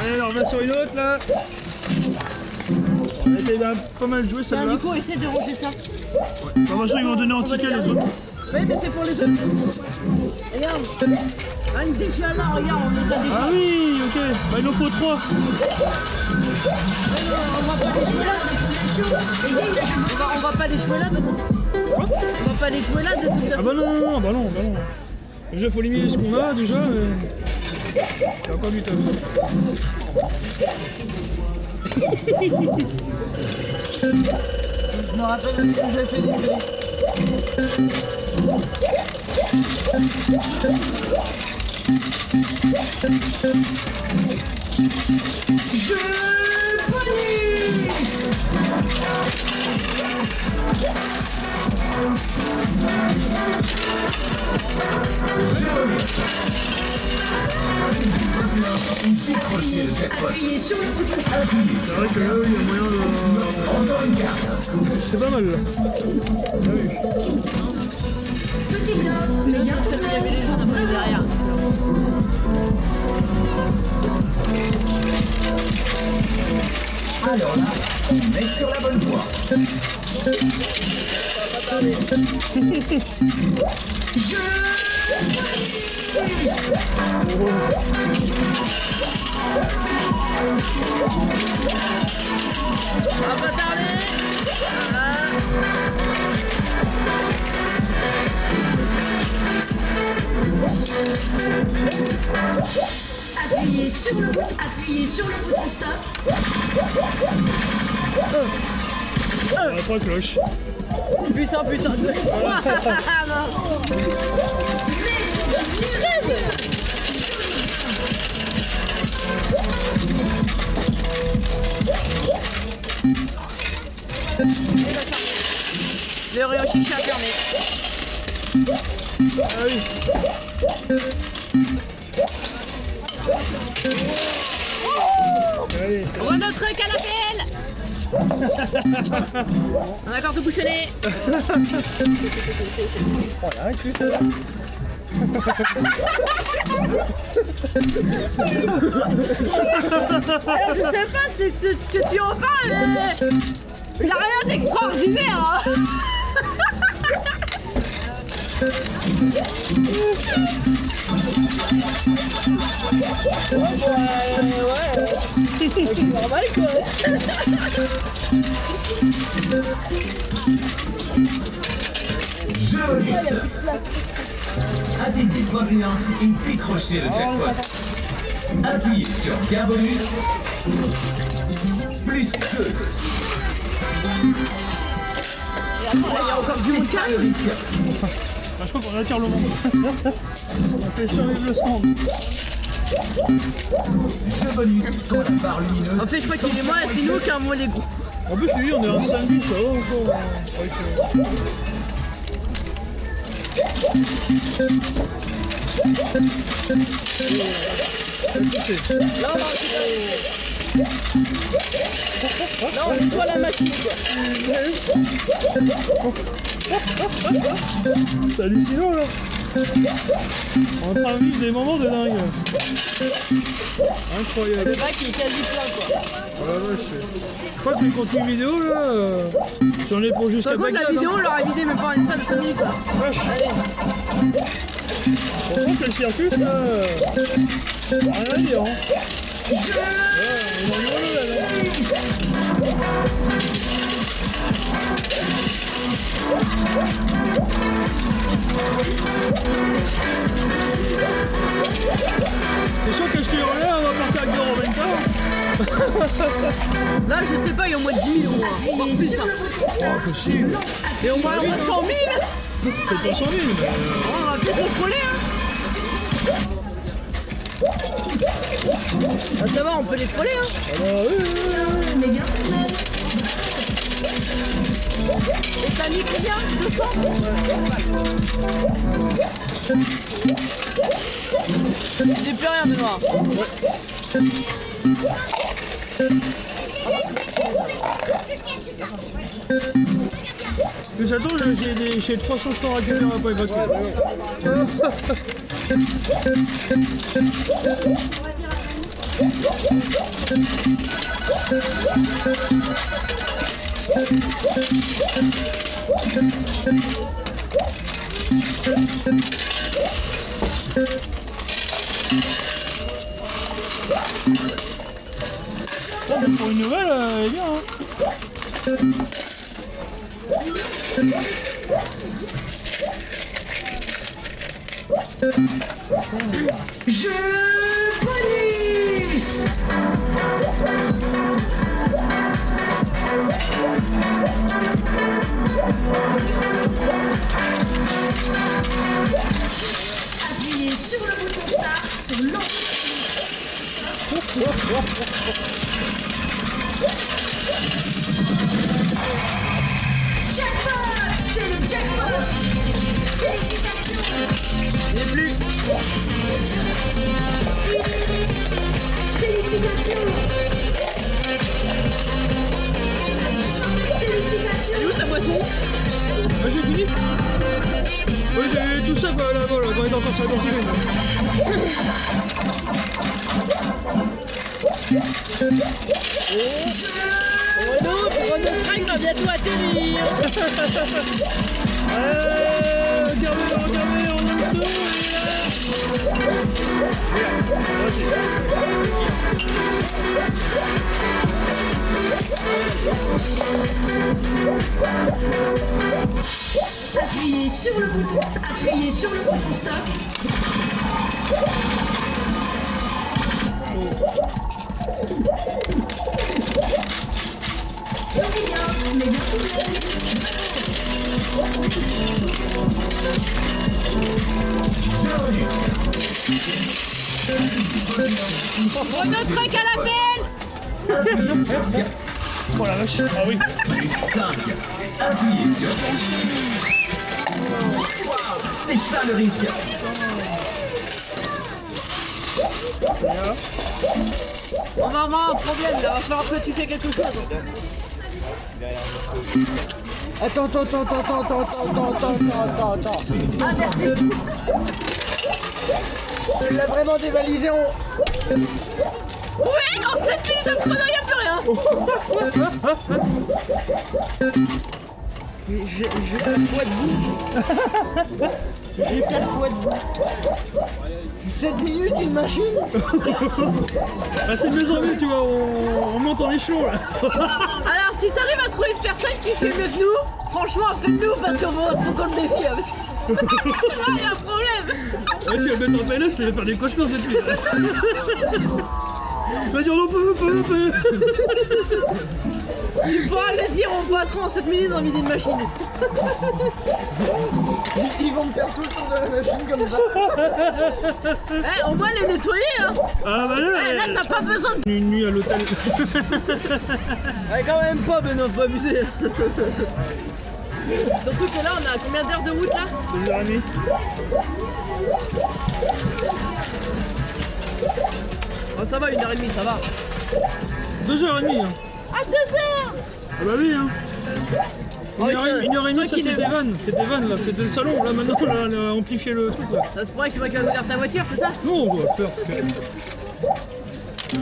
Allez, on revient sur une autre là. On a été pas mal joué celle-là. Du coup, essaie de ranger ça. Ouais. Bah, de toute façon, ils vont donner en ticket les autres. Oui, mais c'est pour les autres. Regarde. Ah, déjà là, regarde, on les a déjà. Ah oui, ok. Bah, il en faut 3. On va pas les jouer là. On va pas les jouer là maintenant. Quoi? On va pas les jouer là de toute façon. Ah bah non, bah non. Déjà, faut limiter ce qu'on a déjà. Il y a encore du temps. Je me rappelle que j'ai fait des grilles. Appuyez sur le bouton. C'est vrai que là, il y a moyen de... C'est pas mal là. Ah oui. Petite note, mais bien parce qu'il y avait les gens de derrière. Alors là, on est sur la bonne voie. On va pas tarder. Appuyez sur le bouton stop. Ah, 3 cloches. Puissant. Le rayon chicha fermé. Ah oui. Allez, Renault truc à l'appel. On a encore tout bouchonné. Alors je sais pas ce que tu en parles, mais il n'y a rien d'extraordinaire. Hein. C'est normal quoi. Joli ça. A-t-il découvert une décroché le jackpot? Appuyez sur gain bonus. Plus 2. Il y a encore du monde qui arrive. bah, je crois qu'on attire le monde. On fait survivre le stand. Jeu bonus sur la barre lumineuse. En fait, je crois qu'il est moins c'est nous qu'un mot les gros. En plus, lui, on est un samedi, ça va encore. Là, on nettoie la machine quoi. C'est hallucinant là. On est en train de vivre des moments de dingue. Incroyable. Le bac il est quasi plein quoi. Oh la vache. Je crois que les contenus vidéo là, j'en ai pour jusqu'à Par contre, la Bagdad. vidéo, on l'aura vidé même pas en espace de 5 minutes quoi. Vache. Allez. Franchement, quel circuit là. Rien à dire. Hein. Ouais, on est en rigolo là. C'est sûr que je t'ai en l'air, on va partir avec 0 en même temps. Là, je sais pas, il y a au moins 10 000 euros, voire plus. Hein. Oh, possible. Et au moins 100 000. Peut-être pas 100 000, mais... On va peut-être les frôler. Hein. Ah, ça va, on peut les frôler. Hein. Ah bah oui. Et t'as mis combien 200. J'ai plus rien, Benoît. Mais ça tombe, j'ai 300 francs à récupérer après évacuer. Pour une nouvelle, elle est bien. Hein. Je police. Appuyez sur le bouton start pour lancer. Jackpot! C'est le jackpot! Félicitations! Il est plus. Félicitations! Elle est où ta boisson? Ah, j'ai fini. Oui, j'ai tout ça quoi, là, voilà, quand on est encore sur la dentine. Renaud Train va bientôt atterrir! Regardez, on a le dos, il est là. Appuyez sur le bouton stop. Appuyez sur le bouton stop. C'est bien, mais Renaud Truc à l'appel! Oh la vache, ah oui. 5. Appuyez sur. C'est ça le risque. On va avoir un problème là, va falloir que tu fais quelque chose. Attends. Ah merci. Tu l'as vraiment dévalisé. Oui, en 7 minutes de chrono, il n'y a plus rien. Mais j'ai pas de poids debout. J'ai pas de poids debout. 7 minutes une machine. Ah, c'est de mieux en mieux, tu vois, on monte en échelon là. Alors si t'arrives à trouver une personne qui fait mieux que nous, franchement appelle-nous parce qu'on faut qu'on le défie. Hein, parce que là il y a un problème. Ouais, tu vas mettre en PLS, tu vas faire des cauchemars cette nuit. Tu vas dire non, on peut. Tu pourras le dire au patron en 7 minutes en vider une machine. Ils vont me faire tout le tour de la machine comme ça. Eh, au moins les nettoyer hein. Ah bah là, Eh, là t'as pas besoin de... une nuit à l'hôtel. Ouais quand même pas Benoît, faut abuser. Surtout que là on a combien d'heures de route là? 2h30. Oh ça va, 1h30 ça va. 2h30 hein. À 2h. Ah bah oui hein. Oh, oui, 1h30 ça qui c'était van, là, c'était le salon, là maintenant on a amplifié le truc là. Ça se pourrait que c'est moi qui va ouvrir ta voiture, c'est ça? Non, on doit faire. Je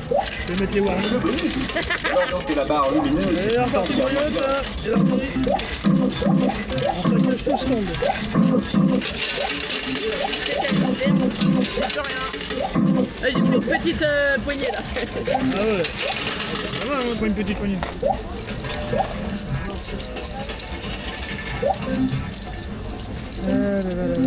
vais mettre les warnings. C'est la barre lumineuse. Et là, reparti sur les notes, là. Et là, on saccage tout ce monde. J'ai pris une petite poignée là. Ah ouais. Ça va, hein, pas une petite poignée. Ah là là là là là.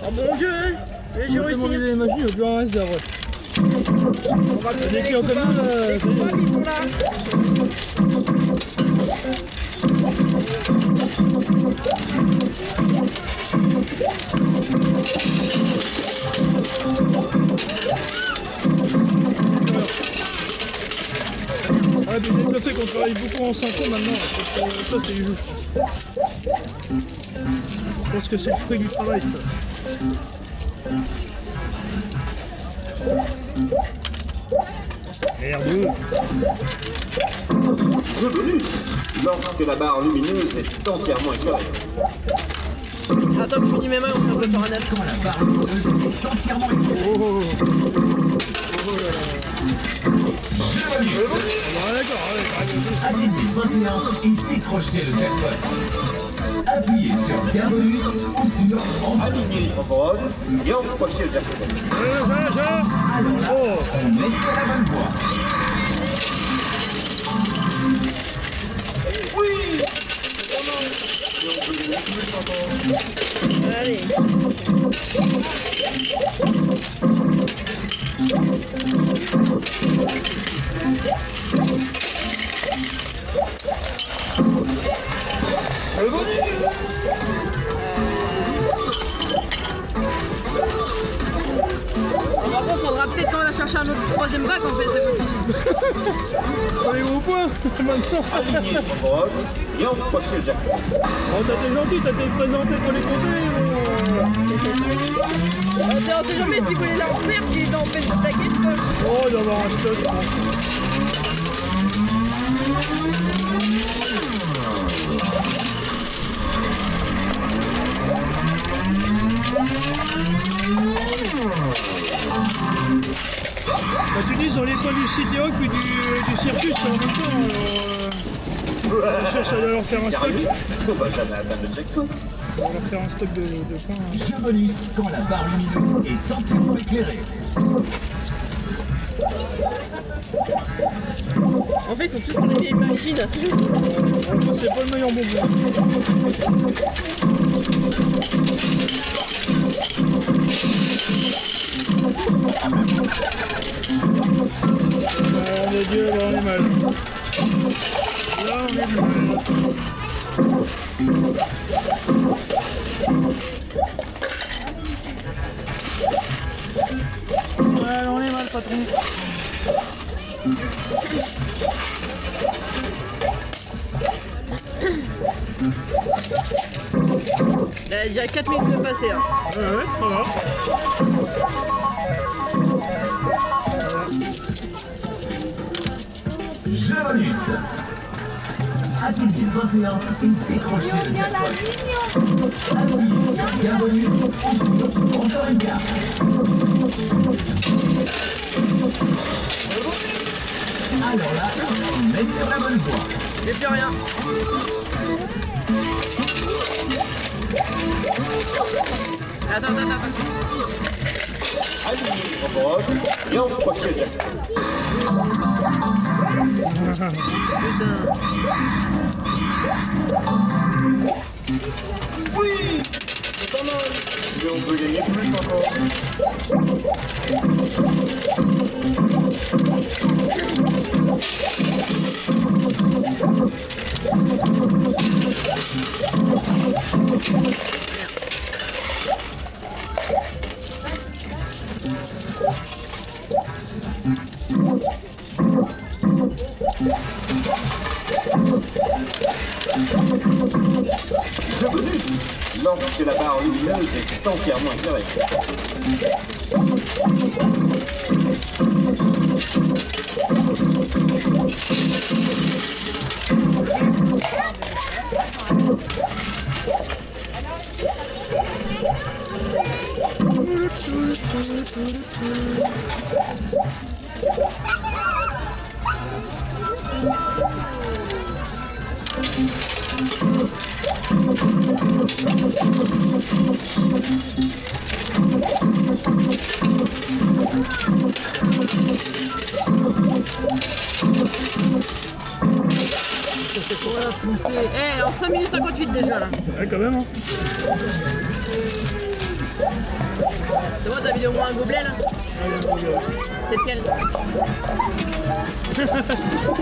Oh mon dieu, j'ai réussi. On va les machines, il n'y a plus un reste d'avoir. On va Des clients comme nous, là, les ça y est. pommes, ils sont là. Ah, mais le fait qu'on travaille beaucoup en synchro maintenant, ça c'est juste. Je pense que c'est le fruit du travail ça. Merde. Jeu bonus. Lorsque la barre lumineuse est entièrement éclairée. Attends que je finis mes mains, on fait un peu tornade. Quand la barre lumineuse est entièrement éclairée. Jeu bonus. Ah, d'accord, Activez 21 et décrochez le jackpot. Appuyez sur bien bonus ou sur en Alignez les commandes et emprochez le jackpot. Alors là, on est sur la bonne voie. Allez. Par contre, faudra peut-être quand on a cherché un autre troisième bac en fait, ça continue. Prends les gros points maintenant. Alignez les commandes et emprochez le jackpot. Oh, t'as été gentil, t'as été présenté pour les compter. On sait jamais si vous voulez leur faire, s'il est en peine de taguer, quoi. Oh, il doit y avoir un stock. Bah, tu dis sur les points du City Hawk puis du Circus en même temps. Ça doit leur faire un stock. Sérieux? On va jamais atteindre le jackpot. Ça doit leur faire un stock de points. Jeu bonus quand la barre lumineuse est entièrement éclairée. En fait, ils sont tous sur des vieilles machines. C'est pas le meilleur bonbon. On est Dieu, là on est mal. Là on est mal. Ouais, on est mal, patron. Il y a déjà 4 minutes de passer. Hein. Ouais, ça va. Jeu bonus. Activez 21 et décrochez le jackpot. Appuyez sur bien bonus ou sur encore une carte. Alors là, on est sur la bonne voie. J'ai plus rien. Attends. Alignez les commandes et emprochez le jackpot. Putain. Oui, c'est pas mal. Mais on peut gagner plus encore. Jeu bonus. Lorsque la barre lumineuse est entièrement éclairée. Voilà, poussé. Eh, en 5 minutes 58 déjà là. Ouais, quand même. Hein. C'est bon, t'as vu au moins un gobelet là? C'est lequel?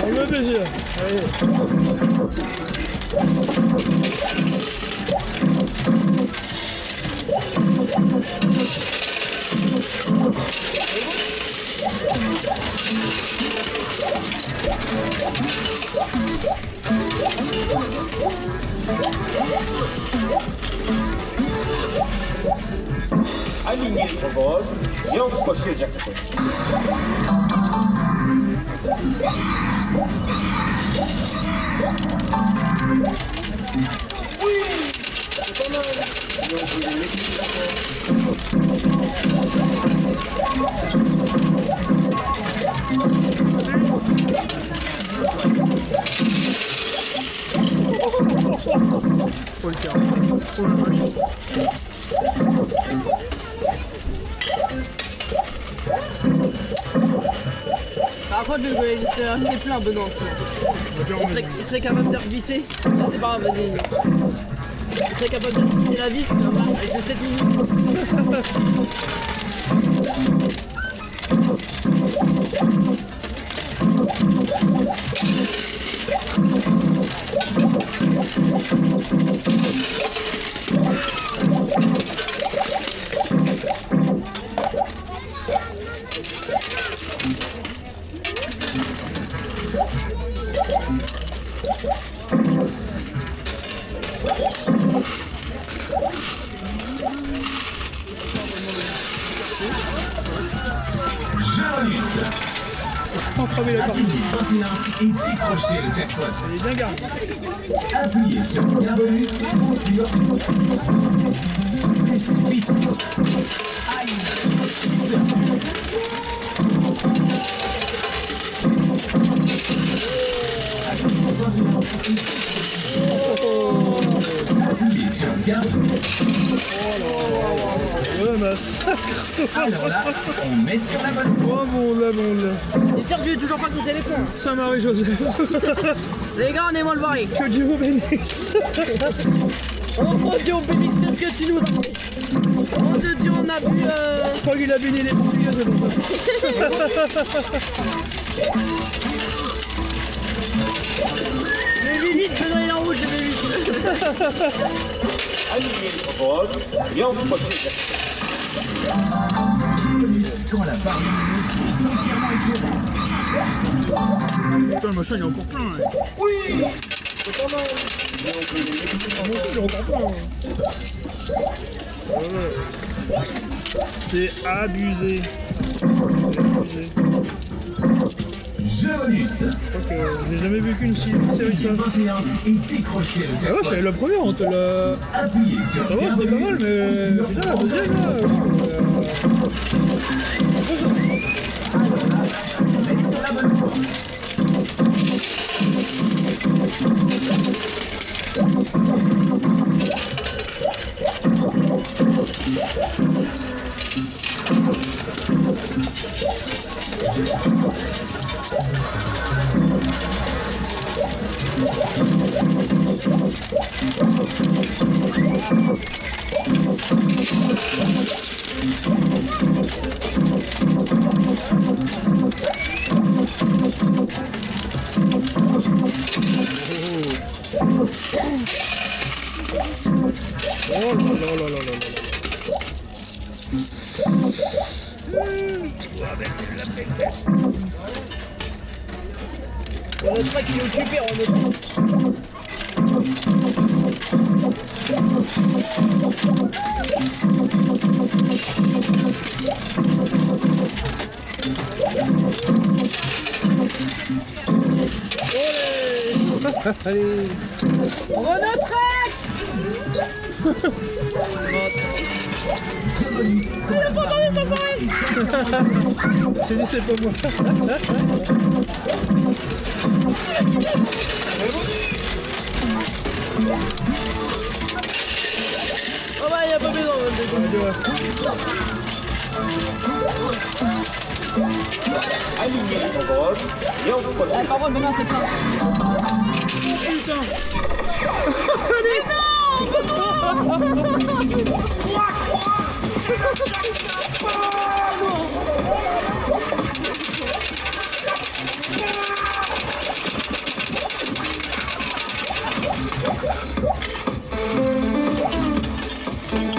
On me fait plaisir. Allez. Alignez les commandes et emprochez le jackpot. Faut le faire. Oh la vache. Par contre, je vais laisser assez plein, Benoît. Il serait capable de revisser. C'est pas grave, vas-y. Il serait capable de revisser la vis, là, avec les 7 minutes. Entraver la corde. Appuyez 21 et décrochez le jackpot. Elle est bien gardée. Appuyez sur bienvenue sur plus 8. Appuyez sur bienvenue. Ouais, massacre. Alors là, on met sur la bonne voie. Oh mon là, mon là. T'es sûr que tu veux toujours pas ton téléphone? Saint-Marie-Joseph. Les gars, on est mal barrés. Que Dieu vous bénisse. Oh Dieu, bénisse ce que tu nous as fait. Oh Dieu, on a bu... Je crois qu'il a béni les Portugais, c'est pour ça. Mais vite, Benoît, il est en rouge, je vais vite. Allumez le microphone et empoignez. Quand la barre est entièrement éclairée. Putain, le machin, il est encore plein. Oui. C'est pas mal. Il est encore plein. C'est abusé. Jeu bonus. Je crois que j'ai jamais vu qu'une série que ça. 21 et décrochez le Ah ouais, jackpot. j'avais la première, on te l'a... Appuyez sur Ça va, c'était pas mal, mais... Putain, la deuxième, là... Oh là là là là là là. On note pas qu'il est occupé, on note. Allez. On renoterait. C'est laissé pas moi. Oh bah, il n'y a pas besoin de Allumez le microphone et empoignez. Par contre, Benoît, c'est plein. Putain.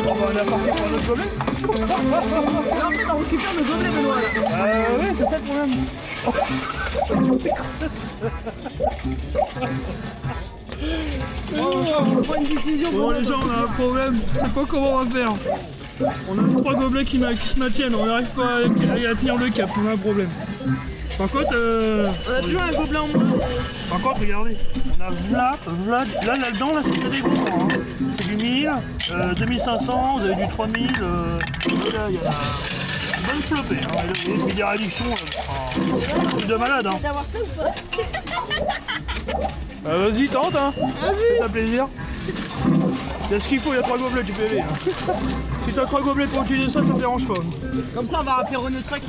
Bon, bah, on a parti pour notre gobelet. On récupère le gobelet, Benoît, là. Ouais, c'est ça le problème. On prend une décision. Bon les gens, on a un problème, je sais pas comment on va faire. On a 3 gobelets qui se maintiennent, on n'arrive pas à tenir le cap, on a un problème. Par contre, On a toujours un gobelin en moins. par contre, regardez, on a là-dedans, là, c'est que des gros points, hein. C'est du 1000, 2500, vous avez du 3000, et là, il y a une bonne flopée, hein. Et puis des radichons, un truc de malade, hein. D'avoir ça ou pas? Vas-y, tente, hein. Vas-y. Ça fait plaisir. Il y a ce qu'il faut, il y a 3 gobelets, tu peux y aller. Hein. Si t'as 3 gobelets pour utiliser ça, ça me dérange pas. Comme ça, on va rappeler Renault Truck.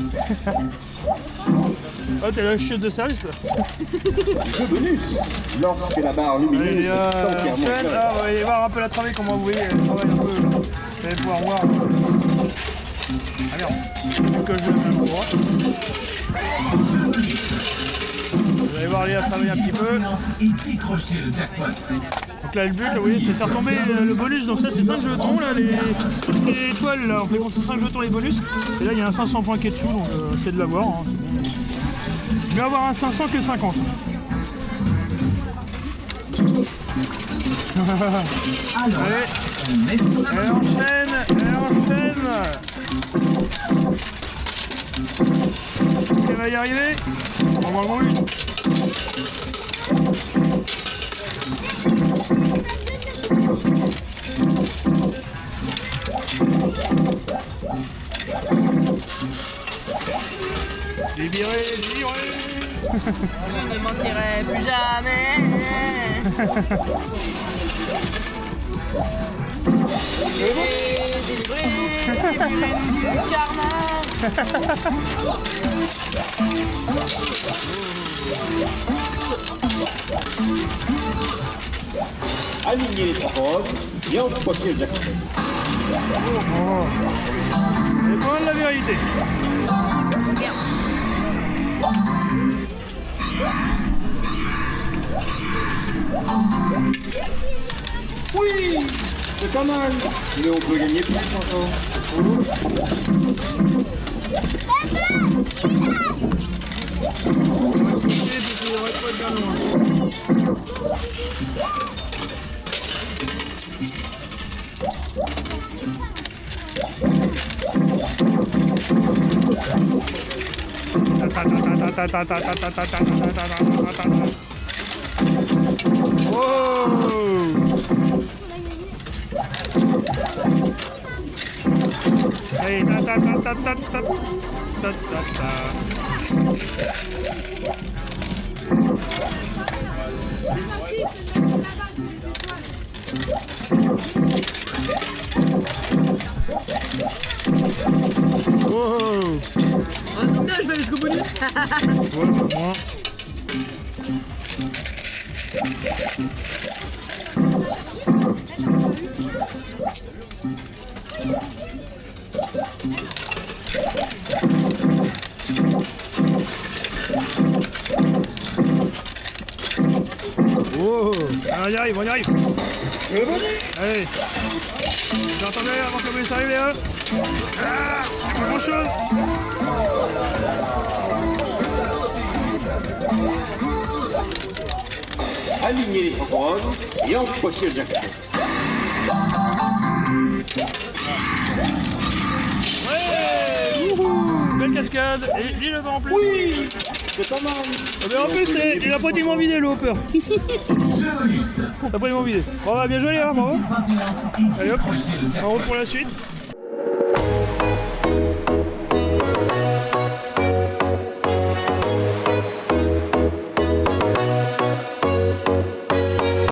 Ah, t'es la chute de service, là. Jeu bonus. Lorsque la barre lumineuse Allez, est entièrement enchaîne, pleine. là, on va aller voir un peu la travail, comment vous voyez, elle travaille un peu. Vous allez pouvoir voir. Ah merde, faut que je le mette droit. Vous allez voir Léa travailler un petit peu. Et décrocher le jackpot. Donc là le but, vous voyez, c'est de faire tomber le bonus. Donc ça c'est 5 jetons là, les étoiles là, on fait compte c'est 5 jetons les bonus. Et là il y a un 500 points qui est dessous, donc c'est de l'avoir. Hein. Mieux avoir un 500 que 50. Alors, Allez, on met sur la elle enchaîne, elle enchaîne. Elle va y arriver. Normalement oui. Libéré, libéré. Je ne mentirai plus jamais. Délivré du carnage. Alignez les 3 roses et encrochez le jackpot. C'est pas la vérité. Oui, c'est pas mal. Mais on peut gagner plus encore. Allez, wow. Je vais aller jusqu'au bonus. Ouais, moi. Oh, on y arrive, on y arrive. Allez. J'entendais avant que ça arrive, Léa. Ah, pas grand chose. Alignez les 3 roses et encrochez le jackpot. Ouais, wouhou, belle cascade. Et dis le vent en plus. Oui, c'est pas mal. Mais en plus, il a pratiquement vidé le hopper. jeu bonus. Il a pratiquement vidé. Bon, bah, bien joué, Léa, bravo. Allez hop, en route pour la suite.